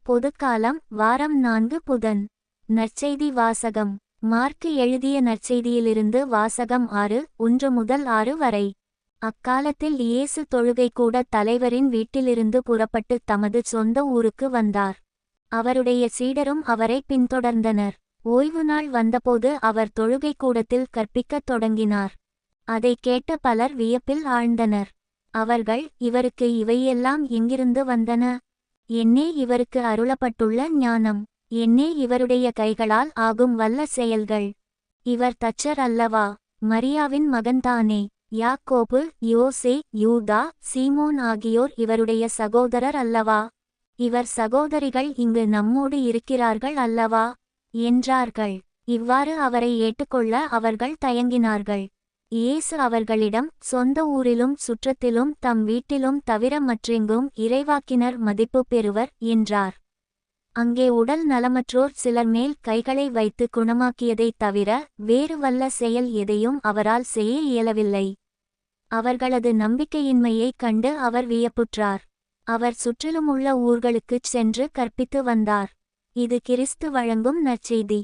பொதுக்காலம் வாரம் 4 புதன். நற்செய்தி வாசகம். மார்க்கு எழுதிய நற்செய்தியிலிருந்து வாசகம் 6:1 முதல் 6 வரை. அக்காலத்தில் இயேசு தொழுகைக்கூட தலைவரின் வீட்டிலிருந்து புறப்பட்டு தமது சொந்த ஊருக்கு வந்தார். அவருடைய சீடரும் அவரை பின்தொடர்ந்தனர். ஓய்வு நாள் வந்தபோது அவர் தொழுகைக்கூடத்தில் கற்பிக்கத் தொடங்கினார். அதைக் கேட்ட பலர் வியப்பில் ஆழ்ந்தனர். அவர்கள், இவருக்கு இவையெல்லாம் எங்கிருந்து வந்தன? என்னே இவருக்கு அருளப்பட்டுள்ள ஞானம்? என்னே இவருடைய கைகளால் ஆகும் வல்ல செயல்கள்? இவர் தச்சர் அல்லவா? மரியாவின் மகன்தானே? யாக்கோபு, யோசே, யூதா, சீமோன் ஆகியோர் இவருடைய சகோதரர் அல்லவா? இவர் சகோதரிகள் இங்கு நம்மோடு இருக்கிறார்கள் அல்லவா? என்றார்கள். இவ்வாறு அவரை ஏற்றுக்கொள்ள அவர்கள் தயங்கினார்கள். இயேசு அவர்களிடம், சொந்த ஊரிலும் சுற்றத்திலும் தம் வீட்டிலும் தவிர மற்றெங்கும் இறைவாக்கினர் மதிப்பு பெறுவர் என்றார். அங்கே உடல் நலமற்றோர் சிலர் மேல் கைகளை வைத்து குணமாக்கியதைத் தவிர வேறு வல்ல செயல் எதையும் அவரால் செய்ய இயலவில்லை. அவர்களது நம்பிக்கையின்மையைக் கண்டு அவர் வியப்புற்றார். அவர் சுற்றிலுமுள்ள ஊர்களுக்குச் சென்று கற்பித்து வந்தார். இது கிறிஸ்து வழங்கும் நற்செய்தி.